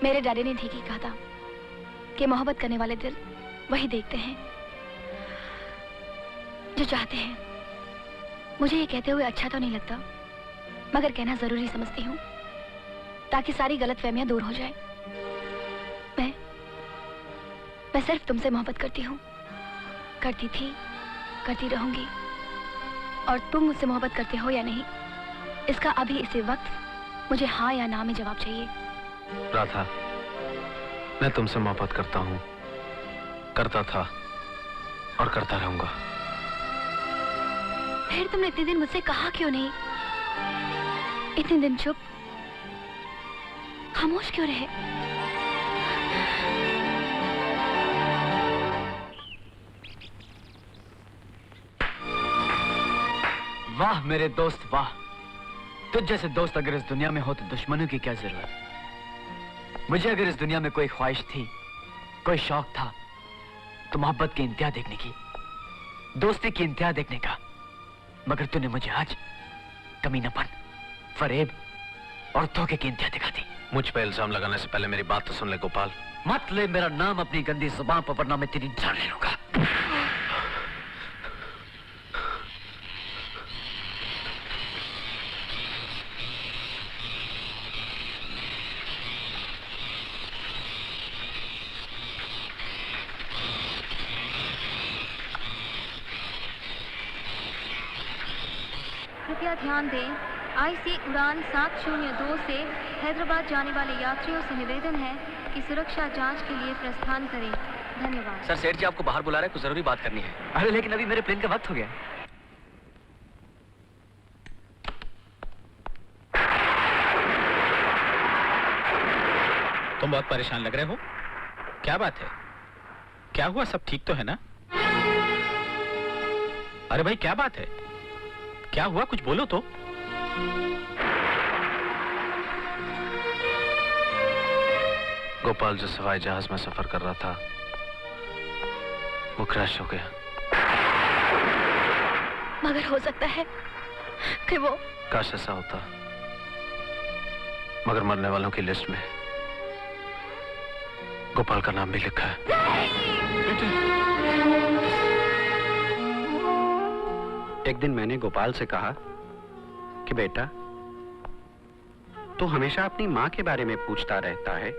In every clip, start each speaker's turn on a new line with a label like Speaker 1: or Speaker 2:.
Speaker 1: मेरे डैडी ने ठीक ही कहा था कि मोहब्बत करने वाले दिल वही देखते हैं जो चाहते हैं। मुझे ये कहते हुए अच्छा तो नहीं लगता, मगर कहना जरूरी समझती हूँ ताकि सारी गलतफहमियां दूर हो जाए। मैं सिर्फ तुमसे मोहब्बत करती हूँ, करती थी, करती रहूंगी। और तुम मुझसे मोहब्बत करते हो या नहीं, इसका अभी इसी वक्त मुझे हाँ या ना में जवाब चाहिए।
Speaker 2: राधा, मैं तुमसे मोहब्बत करता हूँ, करता था और करता रहूंगा।
Speaker 1: फिर तुमने इतने दिन मुझसे कहा क्यों नहीं? इतने दिन चुप, खामोश क्यों रहे?
Speaker 3: वाह मेरे दोस्त वाह, तुझ जैसे दोस्त अगर इस दुनिया में हो तो दुश्मनों की क्या जरूरत। मुझे अगर इस दुनिया में कोई ख्वाहिश थी, कोई शौक था, तो मोहब्बत की इंतहा देखने की, दोस्ती की इंतहा देखने का। मगर तूने मुझे आज कमीनापन, फरेब और धोखे की इंतहा दिखा दी।
Speaker 2: मुझ पे इल्जाम लगाने से पहले मेरी बात तो सुन ले गोपाल।
Speaker 3: मत ले मेरा नाम अपनी गंदी जुबान पर, वरना मैं तेरी जान ले लूंगा।
Speaker 4: कृपया ध्यान दें, आईसी उड़ान 702 से हैदराबाद जाने वाले यात्रियों से निवेदन है कि सुरक्षा जांच के लिए प्रस्थान करें। धन्यवाद।
Speaker 3: सर, सेठ जी आपको बाहर बुला रहे हैं, कुछ जरूरी बात करनी है। अरे लेकिन अभी मेरे प्लेन का वक्त हो गया।
Speaker 5: तुम बहुत परेशान लग रहे हो, क्या बात है? क्या हुआ? सब ठीक तो है ना? अरे भाई क्या बात है? क्या हुआ? कुछ बोलो तो।
Speaker 2: गोपाल जो सवाई जहाज में सफर कर रहा था वो क्रैश हो गया।
Speaker 1: मगर हो सकता है कि वो...
Speaker 2: काश ऐसा होता, मगर मरने वालों की लिस्ट में गोपाल का नाम भी लिखा है।
Speaker 6: एक दिन मैंने गोपाल से कहा कि बेटा, तू हमेशा अपनी मां के बारे में पूछता रहता है,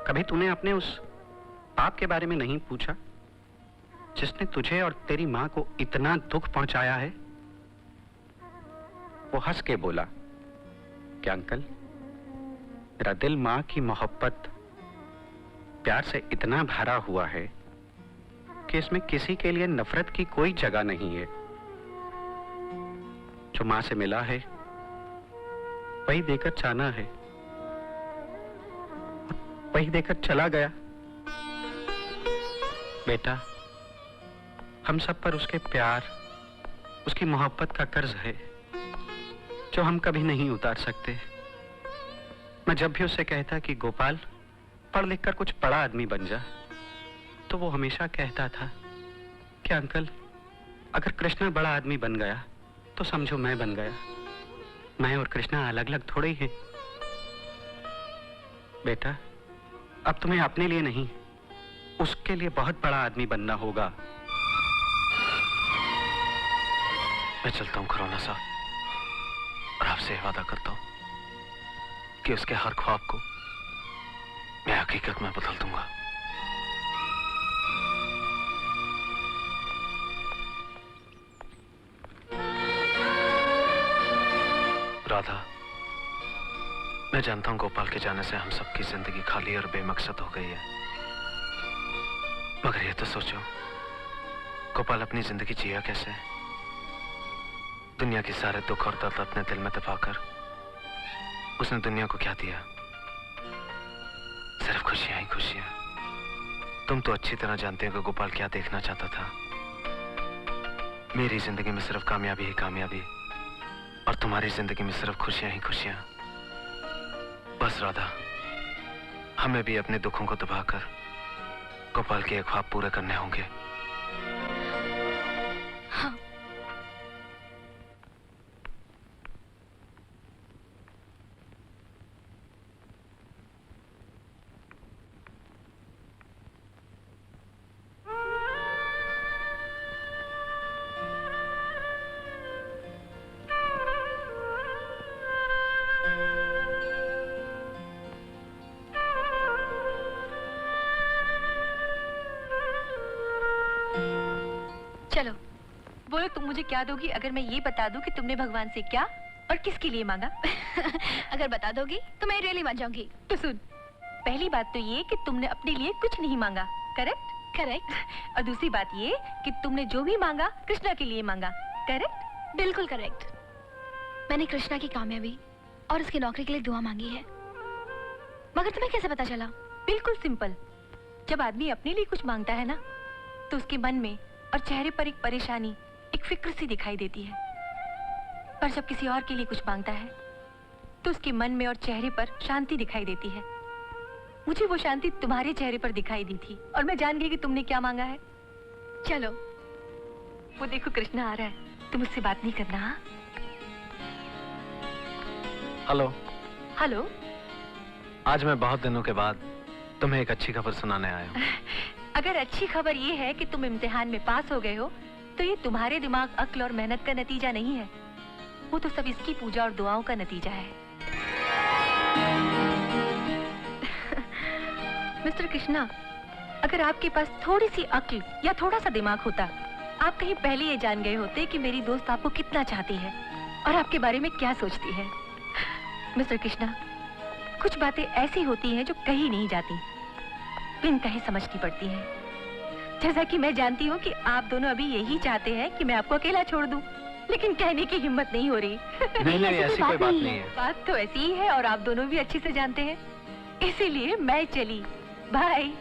Speaker 6: कभी तूने अपने उस पाप के बारे में नहीं पूछा जिसने तुझे और तेरी मां को इतना दुख पहुंचाया है? वो हंस के बोला कि अंकल, मेरा दिल मां की मोहब्बत, प्यार से इतना भरा हुआ है कि इसमें किसी के लिए नफरत की कोई जगह नहीं है। जो मां से मिला है वही देकर जाना है, वही देकर चला गया। बेटा, हम सब पर उसके प्यार, उसकी मोहब्बत का कर्ज है जो हम कभी नहीं उतार सकते। मैं जब भी उससे कहता कि गोपाल, पढ़ लिख कर कुछ बड़ा आदमी बन जा, तो वो हमेशा कहता था कि अंकल, अगर कृष्णा बड़ा आदमी बन गया तो समझो मैं बन गया। मैं और कृष्णा अलग अलग थोड़े ही हैं। बेटा, अब तुम्हें अपने लिए नहीं, उसके लिए बहुत बड़ा आदमी बनना होगा।
Speaker 2: मैं चलता हूं खरौना साहब, और आपसे वादा करता हूं कि उसके हर ख्वाब को मैं हकीकत में बदल दूंगा। राधा, मैं जानता हूं गोपाल के जाने से हम सबकी जिंदगी खाली और बेमकसद हो गई है, मगर ये तो सोचो, गोपाल अपनी जिंदगी जिया कैसे? दुनिया के सारे दुख और दर्द अपने दिल में दबाकर उसने दुनिया को क्या दिया? सिर्फ खुशियां ही खुशियां। तुम तो अच्छी तरह जानते हो कि गोपाल क्या देखना चाहता था। मेरी जिंदगी में सिर्फ कामयाबी ही कामयाबी, और तुम्हारी जिंदगी में सिर्फ खुशियां ही खुशियां। बस राधा, हमें भी अपने दुखों को दबाकर गोपाल के ख्वाब पूरे करने होंगे।
Speaker 1: हाँ।
Speaker 7: तुम मुझे क्या दोगी अगर मैं ये बता दूं कि तुमने भगवान से क्या और किसके लिए मांगा?
Speaker 1: अगर बता दोगी तो मैं रियली मान जाऊंगी।
Speaker 7: तो सुन, पहली बात तो ये कि तुमने अपने लिए कुछ नहीं मांगा, करेक्ट?
Speaker 1: करेक्ट।
Speaker 7: और दूसरी बात ये कि तुमने जो भी मांगा कृष्णा के लिए मांगा, करेक्ट?
Speaker 1: बिल्कुल करेक्ट। मैंने कृष्णा की कामयाबी और उसकी नौकरी के लिए दुआ मांगी है। मगर तुम्हें कैसे पता चला?
Speaker 7: बिल्कुल सिंपल। जब आदमी अपने लिए कुछ मांगता है ना, तो उसके मन में और चेहरे पर एक परेशानी, एक फिक्र सी दिखाई देती है। पर जब किसी और के लिए कुछ मांगता है, तो उसके मन में और चेहरे पर शांति दिखाई देती है। मुझे वो शांति तुम्हारे चेहरे पर दिखाई दी थी और मैं जान गई कि तुमने क्या मांगा है।
Speaker 1: चलो।
Speaker 7: वो देखो कृष्णा आ रहा है, तुम उससे बात नहीं करना। हाँ?
Speaker 2: हेलो।
Speaker 7: हेलो।
Speaker 2: आज मैं बहुत दिनों के बाद तुम्हें एक अच्छी खबर सुनाने आया हूँ।
Speaker 7: अगर अच्छी खबर ये है कि तुम इम्तिहान में पास हो गए हो, तो ये तुम्हारे दिमाग, अक्ल और मेहनत का नतीजा नहीं है। वो तो सब इसकी पूजा और दुआओं का नतीजा है। मिस्टर कृष्णा, अगर आपके पास थोड़ी सी अक्ल या थोड़ा सा दिमाग होता, आप कहीं पहले ये जान गए होते कि मेरी दोस्त आपको कितना चाहती है और आपके बारे में क्या सोचती है। मिस्टर कृष्णा, कुछ बातें ऐसी होती हैं जो कही नहीं जाती, बिन कहे समझनी पड़ती हैं। जैसा कि मैं जानती हूँ कि आप दोनों अभी यही चाहते हैं कि मैं आपको अकेला छोड़ दूं, लेकिन कहने की हिम्मत नहीं हो रही।
Speaker 2: नहीं, ऐसी कोई बात नहीं है।
Speaker 7: बात तो ऐसी ही है और आप दोनों भी अच्छे से जानते हैं, इसीलिए मैं चली। बाय।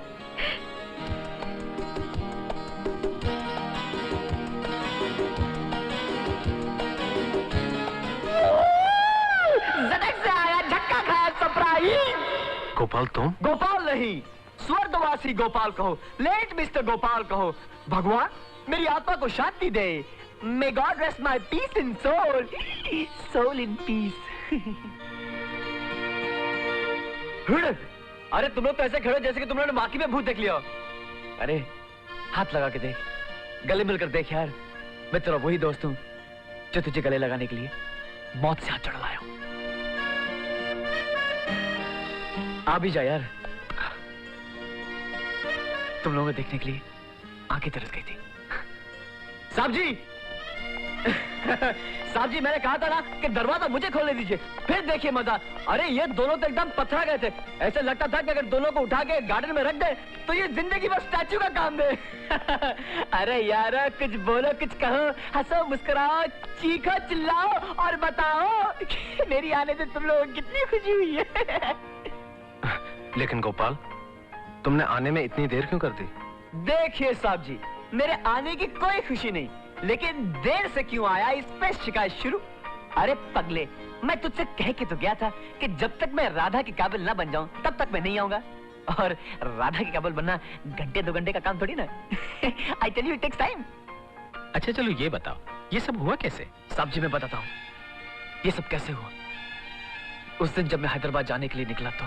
Speaker 3: से आया, झटका खाया, सरप्राइज।
Speaker 2: गोपाल तुम?
Speaker 3: गोपाल नहीं, स्वर्गवासी गोपाल कहो, लेट मिस्टर गोपाल कहो। भगवान मेरी आत्मा को शांति दे। May God rest my peace in soul. Soul in peace. अरे तुम लोग तो ऐसे खड़े जैसे कि तुम लोगों ने माकी में भूत देख लिया। अरे हाथ लगा के देख, गले मिलकर देख यार। मैं तेरा वही दोस्त हूँ जो तुझे गले लगाने के लिए मौत से हाथ चढ़वाया हूँ। आ भी जा यार। तुम लोगों को देखने के लिए आंखें तरस गई थी। साहब जी साहब जी, मैंने कहा था ना कि दरवाजा मुझे खोलने दीजिए, फिर देखिए मजा। अरे ये दोनों तो एकदम पथरा गए थे। ऐसे लगता था कि अगर दोनों को उठा के गार्डन में रख दे तो ये जिंदगी में स्टैचू का काम दे। अरे यार कुछ बोलो, कुछ कहो, हंसो, मुस्कुराओ, चीखो, चिल्लाओ और बताओ कि मेरी आने से तुम लोगों को कितनी खुशी हुई है।
Speaker 2: लेकिन गोपाल, तुमने आने में इतनी देर क्यों कर दी?
Speaker 3: देखिए साहब जी, मेरे आने की कोई खुशी नहीं, लेकिन देर से क्यों आया इस पे शिकायत शुरू। अरे पगले, मैं तुझसे कह के तो गया था कि जब तक मैं राधा के काबिल ना बन जाऊं तब तक मैं नहीं आऊंगा। और राधा के काबिल बनना घंटे 2 घंटे का काम थोड़ी ना। I tell you it takes time.
Speaker 5: अच्छा चलो ये बताओ, ये सब हुआ कैसे?
Speaker 3: साहब जी मैं बताता हूँ ये सब कैसे हुआ। उस दिन जब मैं हैदराबाद जाने के लिए निकला तो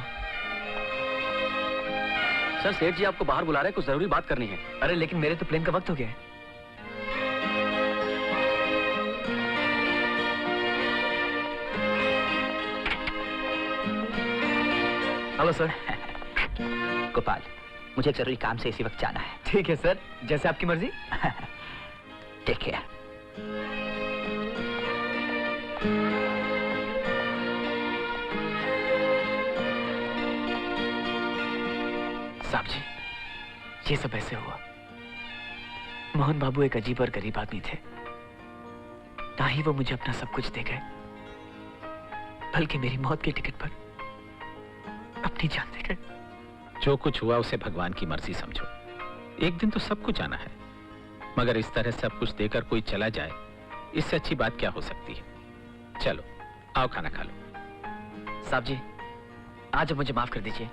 Speaker 8: सर, सेठ जी आपको बाहर बुला रहे हैं, कुछ जरूरी बात करनी है।
Speaker 3: अरे लेकिन मेरे तो प्लेन का वक्त हो गया है। Hello sir.
Speaker 8: गोपाल, मुझे एक जरूरी काम से इसी वक्त जाना है।
Speaker 3: ठीक है सर, जैसे आपकी मर्जी।
Speaker 8: Take care.
Speaker 3: साहब जी, ये सब ऐसे हुआ। मोहन बाबू एक अजीब और गरीब आदमी थे। ना ही वो मुझे अपना सब कुछ दे गए, बल्कि मेरी मौत के टिकट पर अपनी जान दे गए।
Speaker 5: जो कुछ हुआ उसे भगवान की मर्जी समझो। एक दिन तो सब कुछ आना है, मगर इस तरह सब कुछ देकर कोई चला जाए, इससे अच्छी बात क्या हो सकती है। चलो आओ खाना खा लो।
Speaker 3: साहब जी, आज मुझे माफ कर दीजिए।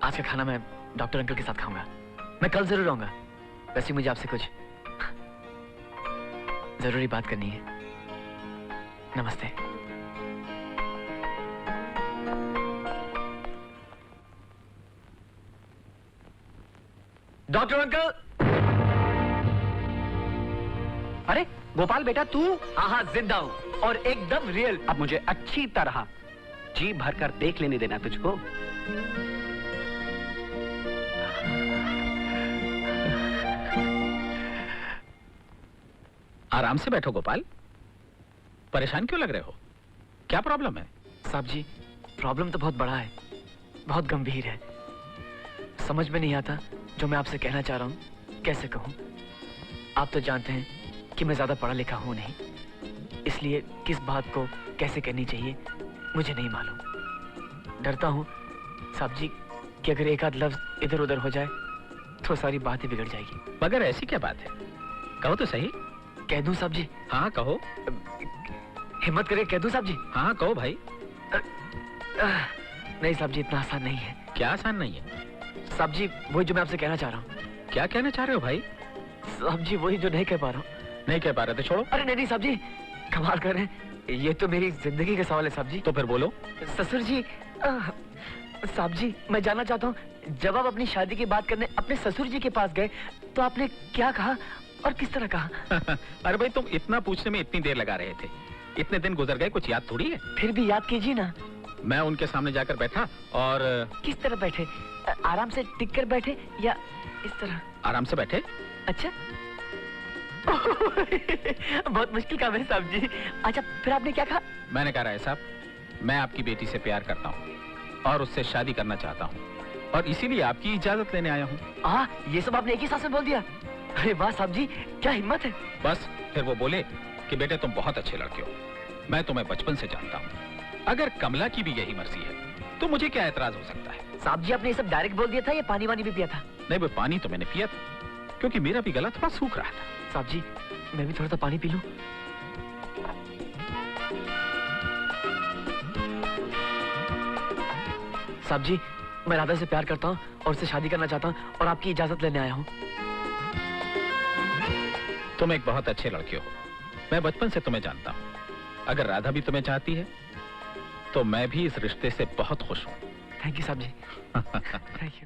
Speaker 3: आज का खाना मैं डॉक्टर अंकल के साथ खाऊंगा। मैं कल जरूर आऊंगा। वैसे मुझे आपसे कुछ जरूरी बात करनी है। नमस्ते। Doctor uncle.
Speaker 8: अरे गोपाल बेटा, तू?
Speaker 3: हाँ, जिंदा हूँ और एकदम रियल।
Speaker 8: अब मुझे अच्छी तरह जी भरकर देख लेने देना तुझको।
Speaker 5: आराम से बैठो गोपाल। परेशान क्यों लग रहे हो? क्या प्रॉब्लम है?
Speaker 3: साहब जी, प्रॉब्लम तो बहुत बड़ा है, बहुत गंभीर है। समझ में नहीं आता जो मैं आपसे कहना चाह रहा हूँ कैसे कहूँ। आप तो जानते हैं कि मैं ज्यादा पढ़ा लिखा हूँ नहीं, इसलिए किस बात को कैसे कहनी चाहिए मुझे नहीं मालूम। डरता हूँ साहब जी कि अगर एक आध लफ्ज इधर उधर हो जाए तो सारी बात ही बिगड़ जाएगी।
Speaker 5: मगर ऐसी क्या बात है? कहो तो सही।
Speaker 3: कह दूं साहब जी?
Speaker 5: हाँ कहो।
Speaker 3: हिम्मत करके कह दूं साहब जी?
Speaker 5: हाँ कहो भाई।
Speaker 3: नहीं साहब जी, इतना आसान नहीं है।
Speaker 5: क्या आसान नहीं है?
Speaker 3: साहब जी वही जो मैं आपसे कहना चाह रहा हूँ।
Speaker 5: क्या कहना चाह रहे हो भाई?
Speaker 3: साहब जी वही जो नहीं कह पा रहा हूँ।
Speaker 5: नहीं कह पा रहे तो छोड़ो।
Speaker 3: अरे नहीं साहब जी, कमाल कर रहे हैं, ये तो मेरी जिंदगी का सवाल है साहब जी।
Speaker 5: तो फिर बोलो।
Speaker 3: ससुर जी, साहब जी मैं जानना चाहता हूँ, जब आप अपनी शादी की बात करने अपने ससुर जी के पास गए तो आपने क्या कहा और किस तरह कहा?
Speaker 5: अरे भाई तुम इतना पूछने में इतनी देर लगा रहे थे, इतने दिन गुजर गए, कुछ याद थोड़ी है।
Speaker 3: फिर भी याद कीजिए ना।
Speaker 5: मैं उनके सामने जाकर बैठा और
Speaker 3: किस तरह बैठे? आराम से टिक कर बैठे या इस तरह?
Speaker 5: आराम से बैठे।
Speaker 3: अच्छा। बहुत मुश्किल काम है साहब जी। अच्छा फिर आपने क्या कहा?
Speaker 5: मैंने कहा राय साहब, मैं आपकी बेटी से प्यार करता हूँ और उससे शादी करना चाहता हूँ और इसीलिए आपकी इजाजत लेने आया हूँ।
Speaker 3: ये सब आपने एक ही सांस में बोल दिया? अरे वाह साहब जी, क्या हिम्मत है।
Speaker 5: बस फिर वो बोले कि बेटे तुम बहुत अच्छे लड़के हो, मैं तुम्हें बचपन से जानता हूँ, अगर कमला की भी यही मर्जी है तो मुझे क्या एतराज हो सकता है।
Speaker 3: साहब जी आपने ये सब डायरेक्ट बोल दिया था या पानी वानी भी पिया था?
Speaker 5: नहीं वो पानी तो मैंने पिया था क्योंकि मेरा भी गला थोड़ा सूख रहा था।
Speaker 3: साहब जी मैं भी थोड़ा सा पानी पी लूं? साहब जी मैं राधा से प्यार करता हूँ और उससे शादी करना चाहता हूँ और आपकी इजाजत लेने आया हूँ।
Speaker 5: तुम एक बहुत अच्छे लड़के हो, मैं बचपन से तुम्हें जानता हूँ। अगर राधा भी तुम्हें चाहती है तो मैं भी इस रिश्ते से बहुत खुश हूँ।
Speaker 3: थैंक यू साहब जी। Thank you.